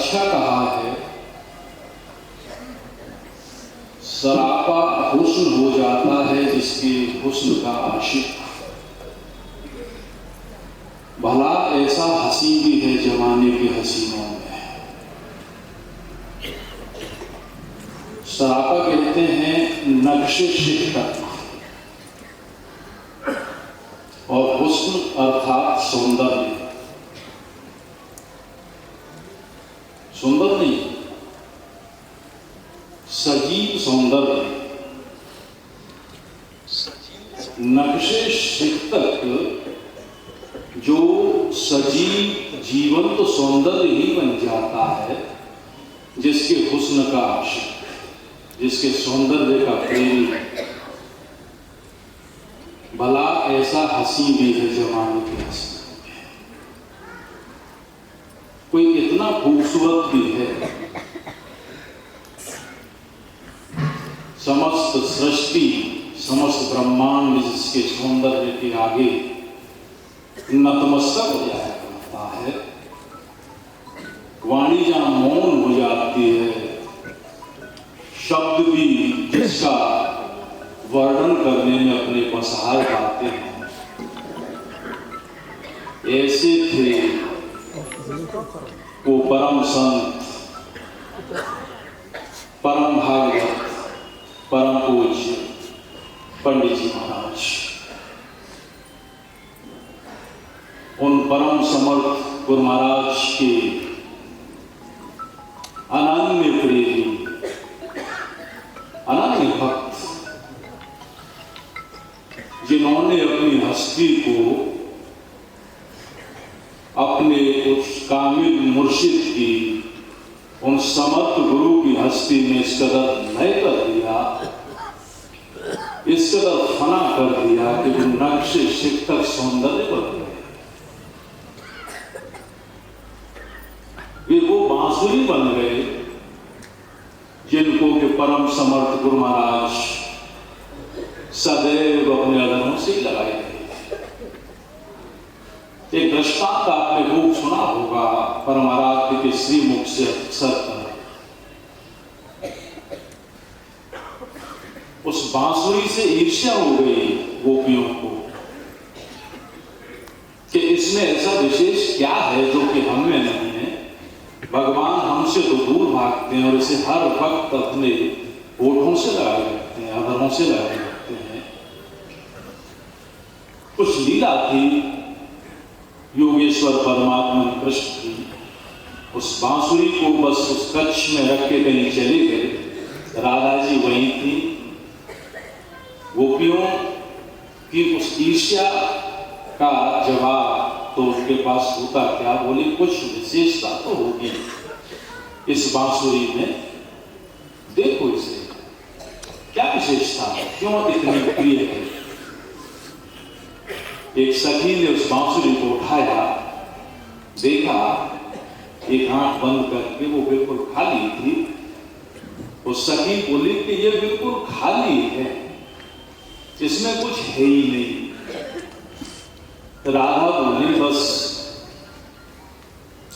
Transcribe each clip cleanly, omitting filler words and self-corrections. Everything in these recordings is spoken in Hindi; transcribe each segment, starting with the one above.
अच्छा कहा है, सरापा हुस्न हो जाता है जिसके हुस्न का आशिक। भला ऐसा हंसी भी है जमाने के हसीनों में। सरापा कहते हैं नक्शे शिकत, और हुस्न अर्थात सौंदर्य। सुंदर नहीं, सजीव सौंदर्य। नक्शे शिकत जो सजीव जीवंत सौंदर्य ही बन जाता है जिसके हुस्न का आशिक, जिसके सौंदर्य का प्रेमी। भला ऐसा हंसी भी है जमाने की हंसी। कोई इतना खूबसूरत भी है, समस्त सृष्टि समस्त ब्रह्मांड जिसके सौंदर्य के आगे नतमस्तक हो जाया करता है। वाणी जहां मौन हो जाती है, शब्द भी जिसका वर्णन करने में अपने को असहाय पाते हैं। ऐसे थे वो परम संत, परम भागवत, परम पूज्य पंडित जी महाराज। उन परम समर्थ गुरु महाराज के अनन्य प्रेमी, अनन्य भक्त, जिन्होंने अपनी हस्ती को अपने उस कामिल मुर्शिद की, उन समर्थ गुरु की हस्ती में इस कदर लय कर दिया, इस कदर फना कर दिया कि वो नक्शे शिकत सौंदर्य बन गए। वे वो बांसुरी बन गए जिनको के परम समर्थ गुरु महाराज सदैव अपने अदनों से लगाए गए। एक दृष्टांत आपने खूब सुना होगा परमाराध्य के श्रीमुख से अक्सर पर। उस बांसुरी से ईर्ष्या हो गई गोपियों को कि इसमें ऐसा विशेष क्या है जो कि हमें नहीं है। भगवान हमसे तो दूर भागते हैं और इसे हर वक्त अपने होठों से लगाए रखते हैं, अधरों से लगाए रखते हैं। कुछ लीला थी योगेश्वर परमात्मा ने कृष्ण की। उस बांसुरी को बस उस कच्छ में रख के कहीं चले गए। राधा जी वहीं थी। गोपियों की उस ईर्ष्या का जवाब तो उनके पास होता क्या, बोले कुछ विशेषता तो होगी इस बांसुरी में, देखो इसे क्या विशेषता है, क्यों इतनी प्रिय है। एक सखी ने उस बांसुरी को उठाया, देखा, एक आंख बंद करके वो बिल्कुल खाली थी। उस सखी बोली कि ये बिल्कुल खाली है, इसमें कुछ है ही नहीं। राधा बोली बस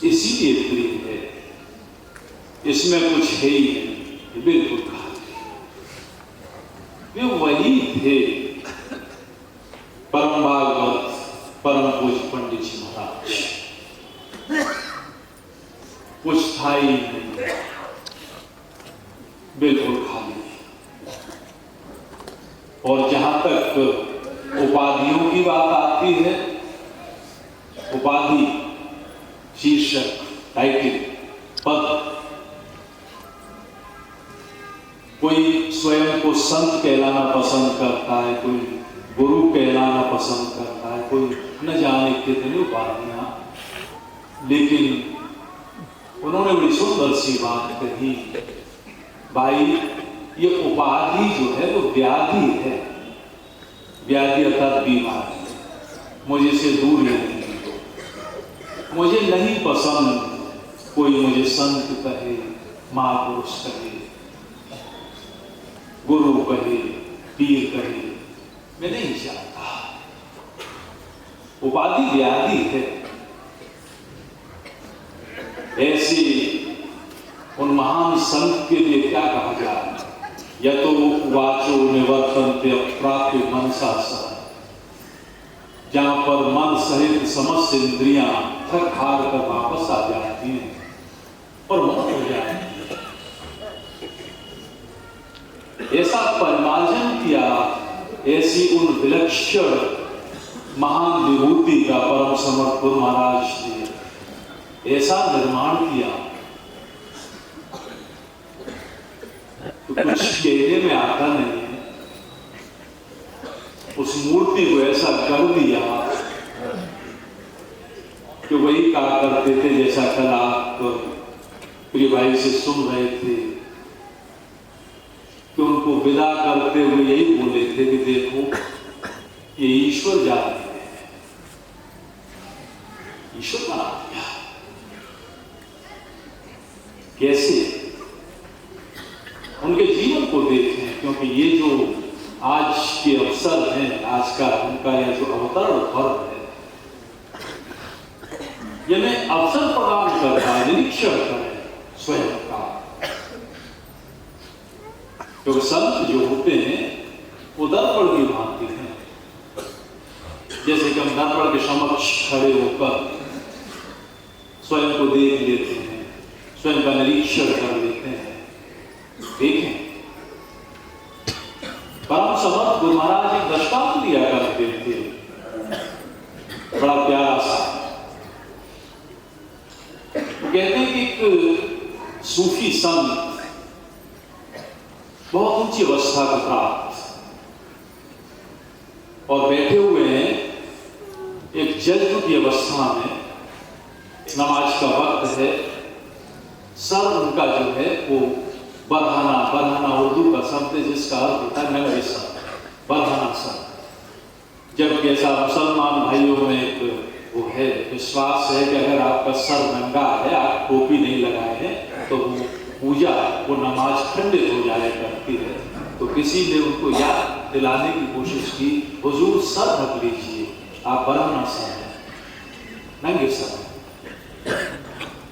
इसीलिए प्रिय है, इसमें कुछ है ही नहीं, बिल्कुल खाली। वे वही थे परम भागवत परम पूज्य पंडित जी महाराज। कुछ था ही नहीं, बिल्कुल खाली। और जहां तक उपाधियों की बात आती है, उपाधि, शीर्षक, टाइटल, पद, कोई स्वयं को संत कहलाना पसंद करता है, कोई गुरु कहलाना पसंद करता है, कोई न जाने कितनी उपाधियां। लेकिन उन्होंने बड़ी सुंदर सी बात कही, भाई ये उपाधि जो है वो व्याधि है। व्याधि अर्थात बीमारी। मुझे से दूर नहीं, मुझे नहीं पसंद कोई मुझे संत कहे, महापुरुष कहे, गुरु कहे, पीर कहे, मैं नहीं चाहता। उपाधि व्याधि है। ऐसी उन महान संत के लिए क्या कहा जाए? यतो वाचो निवर्तन्ते अप्राप्य मनसा सह, जहां पर मन सहित समस्त इंद्रियां थक हार कर वापस आ जाती हैं और मौन हो जाती है। ऐसा परिमार्जन किया, ऐसी उन विलक्षण महान विभूति का परम समर्थ गुरु महाराज ने ऐसा निर्माण किया तो कुछ कहने में आता नहीं है। उस मूर्ति को ऐसा कर दिया कि वही कहा करते थे, जैसा कल आप प्रिय भाई से सुन रहे थे कि उनको विदा करते हुए यही बोले थे कि देखो ये ईश्वर जा रहे हैं, ईश्वर बना दिया। कैसे उनके जीवन को देखें, क्योंकि ये जो आज के अवसर हैं, आज का उनका यह जो अवतरण पर्व है, ये हमें अवसर प्रदान करता है निरीक्षण करें स्वयं का। क्योंकि संत जो होते हैं वो दर्पण की भांति हैं। जैसे कि हम दर्पण के समक्ष खड़े होकर स्वयं को देख लेते हैं, स्वयं का निरीक्षण कर लेते हैं। देखें, परम समर्थ गुरु महाराज एक दृष्टांत दिया करते थे, बड़ा प्यारा सा। कहते हैं कि एक सूफी संत बहुत ऊंची अवस्था को प्राप्त और बैठे हुए हैं एक जज्ब की अवस्था में, नमाज का वक्त है। सर उनका जो है वो बरहाना उर्दू का शब्द है जिसका अर्थ होता है नंगे सर, बरहाना सर। जबकि ऐसा मुसलमान भाइयों में एक वो है विश्वास है कि अगर आपका सर नंगा है, आप टोपी नहीं लगाए हैं, तो वो पूजा, वो नमाज खंडित हो जाया करती है। तो किसी ने उनको याद दिलाने की कोशिश की, हुजूर सर ढक लीजिए, आप बरहाना सर हैं, नंगे सर,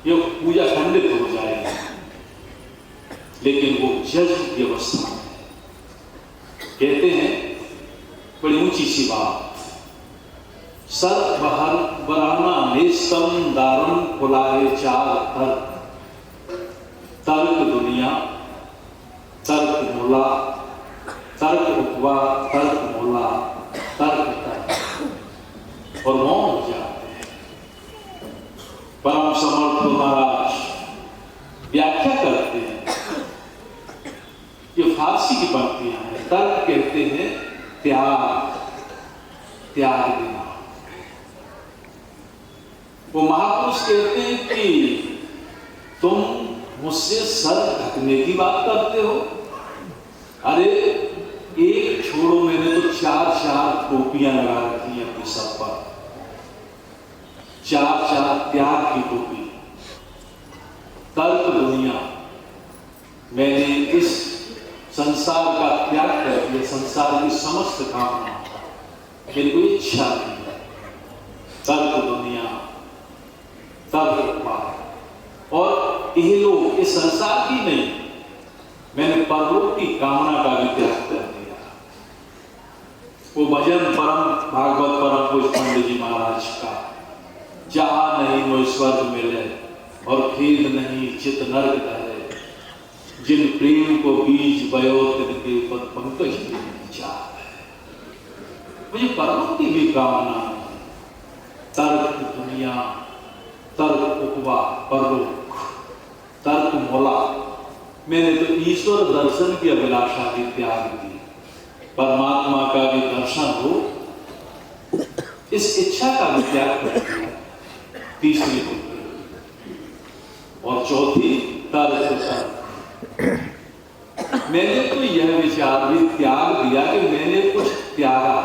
ये पूजा खंडित हो जाएगी। लेकिन वो जज्ब की अवस्था में कहते हैं, बड़ी ऊंची सी बात, सर बहर बराना नेस्तम दारुण खुलाए चार तर्क, तर्क दुनिया, तर्क मोला, तर्क उपवा, तर्क मोला, तर्क तर्क, और मौन हो जाते हैं। परम समर्थ महाराज व्याख्या करते हैं, ये फारसी की पंक्तियां हैं। तर्क कहते हैं त्याग, त्याग देना। वो महापुरुष कहते हैं कि तुम मुझसे सर ढकने की बात करते हो, अरे एक छोड़ो, मैंने तो चार टोपियां लगा रखी हैं अपने सर पर, चार त्याग की टोपी। तर्क दुनिया, मैंने इस संसार का त्याग कर दिया, संसार की समस्त कामना, मेरी कोई इच्छा नहीं है। तर्क दुनिया, तर्क पाप, और ये लोग इस संसार की नहीं, मैंने परलोक की कामना का भी त्याग कर दिया। वो भजन परम भागवत परम पूज्य पंडित जी महाराज का, जहां नहीं वो स्वर्ग मिले और खेद नहीं चित नरक दहे, जिन प्रेम को बीज बयो तिनके पद पंकज चाह। मुझे परलोक की भी कामना है। तर्क दुनिया, तर्क उपवा, परलोक, तर्क मोला, मैंने तो ईश्वर दर्शन की अभिलाषा भी त्याग दी, परमात्मा का भी दर्शन हो, इस इच्छा का भी त्याग कर दिया। तीसरी और चौथी तर्क, मैंने तो यह विचार भी त्याग दिया कि मैंने कुछ त्यागा,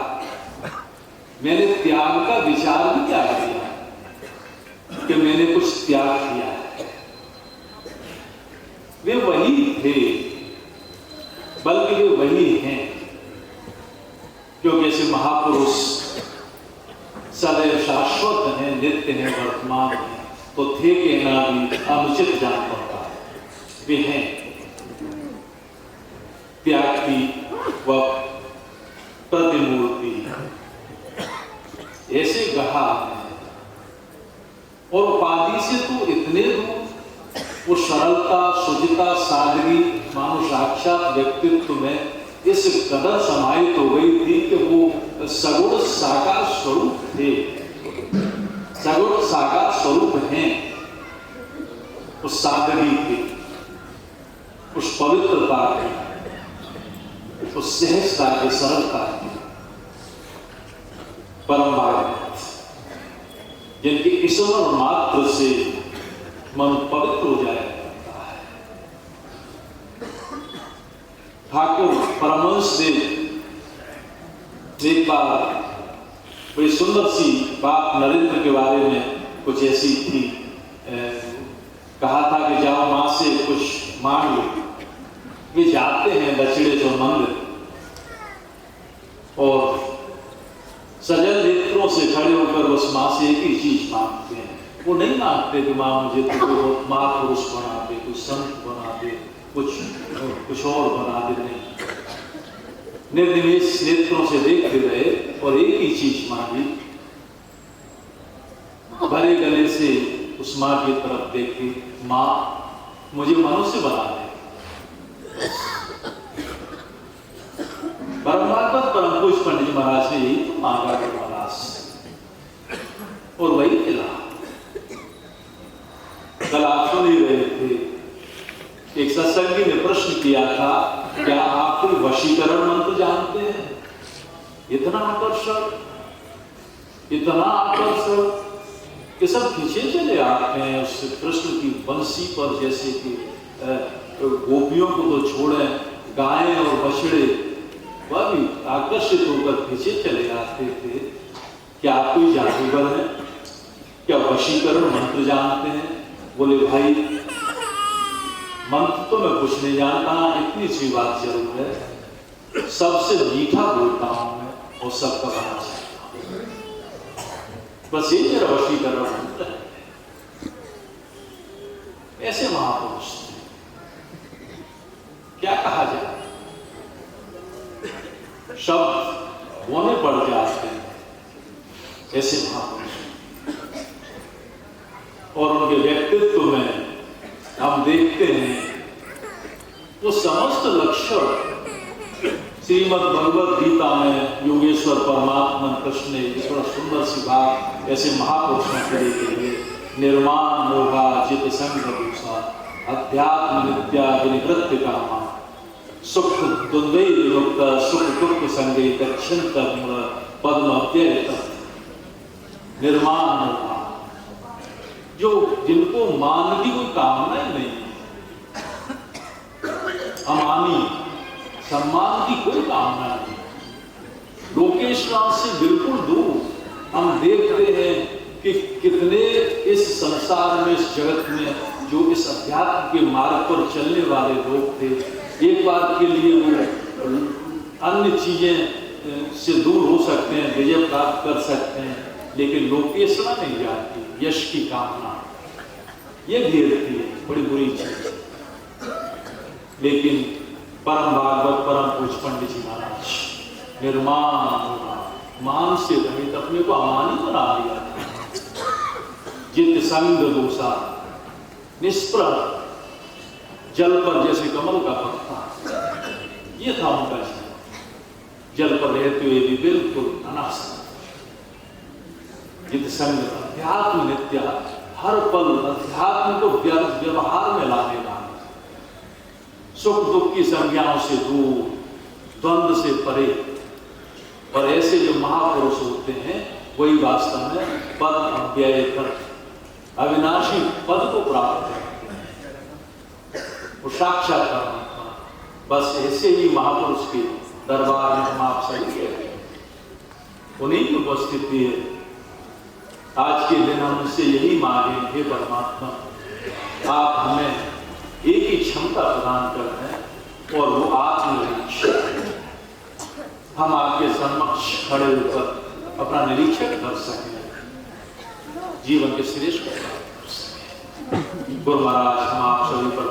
मैंने त्याग का विचार भी त्याग दिया कि मैंने कुछ त्याग किया है। वे वही थे, बल्कि वे वही हैं जो जैसे महापुरुष सदैव शाश्वत हैं, नित्य हैं, वर्तमान हैं, तो थे कहना भी अनुचित जान पड़ता है। वे हैं त्याग की व प्रतिमूर्ति। ऐसे कहा और उपाधि से तो इतने दूर, वो सरलता, शुचिता, सादगी मानो साक्षात व्यक्तित्व में इस कदर समाहित हो गई थी कि वो सगुण साकार स्वरूप थे, सगुण साकार स्वरूप हैं। उस सादगी के, उस पवित्रता के, उस सहजता के, सरलता के परम भागवत, जिनकी स्मरण मात्र से मन पवित्र हो जाया करता है। ठाकुर परमहंस देव एक बार बड़ी सुंदर सी बात नरेंद्र के बारे में कुछ ऐसी थी, कहा था कि जाओ मां से कुछ मांग लो। वे जाते हैं दक्षिणेश्वर मंदिर और सजल नेत्रों से खड़े होकर बस मां से एक ही चीज मांगते हैं। वो नहीं मांगते कि मां मुझे तो कोई महापुरुष बना दे, कुछ संत बना दे, कुछ और बना दे, नहीं। निर्निमेष नेत्रों से देखते रहे और एक ही चीज मांगी, भरे गले से उस मां की तरफ देखी, मां मुझे मनुष्य बना दे। परमात्मा परम पूज्य पंडित जी महाराज ने यही तो मांगा था महाराज से, और वही मिला। कल आप सुन ही रहे थे, एक सत्संगी ने प्रश्न किया था, क्या आप कोई वशीकरण मंत्र जानते हैं? इतना आकर्षक, इतना आकर्षक कि सब खींचे चले आते हैं उस कृष्ण की बंसी पर, जैसे कि गोपियों को तो छोड़े, गायें और बछड़े वह भी आकर्षित होकर खींचे चले आते थे। क्या आप कोई जादूगर है? क्या वशीकरण मंत्र जानते हैं? बोले भाई मंत्र तो मैं कुछ नहीं जानता, इतनी सी बात जरूर है, सबसे मीठा बोलता हूं मैं और सबका बना सकता हूं, बस ये मेरा वशीकरण मंत्र है। ऐसे महापुरुष क्या कहा जाए, शब्द होने पड़ जाते हैं ऐसे महापुरुष। और उनके व्यक्तित्व में हम देखते हैं वो समस्त लक्षण श्रीमद् भगवद गीता में योगेश्वर परमात्मा कृष्ण ने बड़ा सुंदर सी बात ऐसे महापुरुषों के लिए, निर्माण मोहा जित संग दूषा अध्यात्म नित्या विनिवृत्ति कामा सुख द्वंद्वै विमुक्त सुख दुख संगे गच्छन्त पद्म अव्ययत। निर्माण मोहा, जो जिनको मान की कोई कामना ही नहीं, अमानी सम्मान की कोई कामना नहीं, लोकेश्वर से बिल्कुल दूर। हम देखते हैं कि कितने इस संसार में, इस जगत में जो इस अध्यात्म के मार्ग पर चलने वाले लोग थे, एक बार के लिए वो अन्य चीजें से दूर हो सकते हैं, विजय प्राप्त कर सकते हैं, लेकिन लोकेशना नहीं जाती, यश की कामना ये घेरती है, बड़ी बुरी चीज। लेकिन परम भागवत परम पूज्य पंडित जी महाराज निर्माण मान से रहित अपने को अमानी बना दिया, जित संग दोषा, निष्प्रभ जल पर जैसे कमल का पत्ता, ये था उनका जीवन। जल पर रहते हुए भी बिल्कुल अनासक्त, जित संग अध्यात्म नित्य, हर पल अध्यात्म को व्यवहार में लाने वाले, सुख दुख की संज्ञाओं से दूर, द्वंद्व से परे। और ऐसे जो महापुरुष होते हैं वही वास्तव में पद अव्यय कर अविनाशी पद को प्राप्त करते हैं, वो साक्षात परमात्मा। बस ऐसे ही महापुरुष के दरबार में हम आप सभी कह रहे हैं, उन्हीं की उपस्थिति है। आज के दिन हम उनसे यही मांगे, हे परमात्मा आप हमें एक ही क्षमता प्रदान कर दें और वो आत्मनिरीक्षण, हम आपके समक्ष खड़े होकर अपना निरीक्षण कर सकें, जीवन के श्रेष्ठ कर सकें। गुरु महाराज हम आप सभी पर